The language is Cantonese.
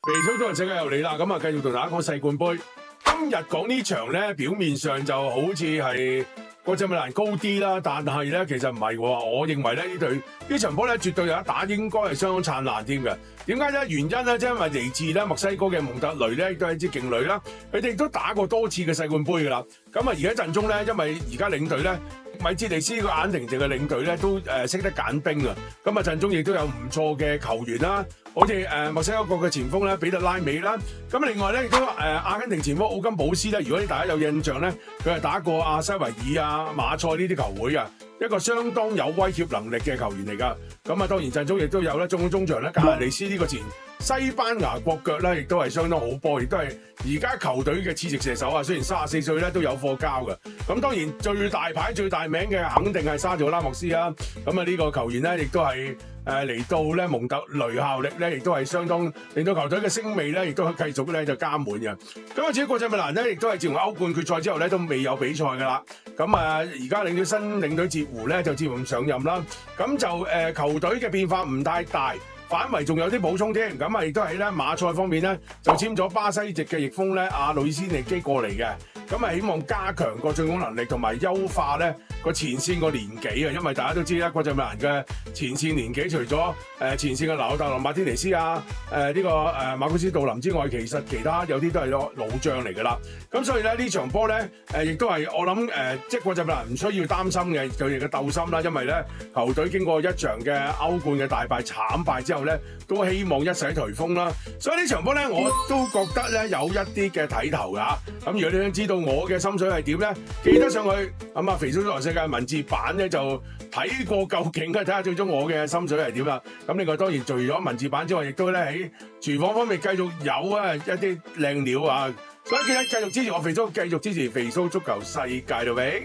肥蘇足球世界又嚟啦，咁啊繼續同大家講世冠盃。今日講呢場咧，表面上就好似係國際米蘭高啲啦，但係咧其實唔係喎。我認為咧呢場波咧絕對有得打，應該係相當燦爛添嘅。點解咧？原因咧，即係因為嚟自咧墨西哥嘅蒙特雷咧，亦都係一支勁旅啦。佢哋都打過多次嘅世冠盃㗎啦。咁啊，而家陣中咧，因為而家領隊咧，米哲利斯個眼停靜嘅領隊咧，都識得揀兵啊。咁啊，陣中亦都有唔錯嘅球員啦，好似墨西哥國嘅前鋒咧，比特拉美啦。咁另外咧，亦都阿根廷前鋒奧金保斯咧，如果大家有印象咧，佢係打過阿西維爾啊、馬賽呢啲球會啊。一個相當有威脅能力嘅球員嚟㗎，咁啊當然陣中亦都有咧中場咧，格亞利斯呢個前西班牙國腳咧，亦都係相當好波，亦都係而家球隊嘅次席射手啊。雖然34歲咧都有貨交嘅，咁當然最大牌最大名嘅肯定係沙祖拉莫斯啊。咁啊呢個球員咧亦都係嚟到咧蒙特雷效力咧，亦都係相當令到球隊嘅聲味咧，亦都繼續咧就加滿嘅。咁啊至於國際米蘭咧，亦都係自從歐冠決賽之後咧都未有比賽㗎啦。咁啊而家領咗新領隊捷胡咧就接任上任啦。咁就球隊嘅變化唔太大。反為仲有啲補充添，咁啊亦都喺咧馬賽方面咧就簽咗巴西籍嘅翼鋒咧阿魯伊斯尼基過嚟嘅，咁啊希望加強個進攻能力同埋優化咧個前線個年紀啊，因為大家都知啦，國際米蘭嘅前線年紀除咗前線嘅紐特羅馬天尼斯啊呢個馬古斯杜林之外，其實其他有啲都係老將嚟㗎啦。咁所以咧呢場波咧亦都係我諗即係國際米蘭唔需要擔心嘅佢哋嘅鬥心啦，因為咧球隊經過一場嘅歐冠嘅大敗慘敗之後咧，都希望一洗頹風啦。所以呢場波咧我都覺得咧有一啲嘅睇頭㗎。咁如果你想知道我嘅心水係點咧，記得上去咁啊肥叔足球世界文字版咧就睇過究竟嘅，睇下最終我嘅心水係點啦。咁另外當然除咗文字版之外，亦都咧喺廚房方面繼續有一啲靚料啊。所以記得繼續支持我肥叔，繼續支持肥叔足球世界到尾。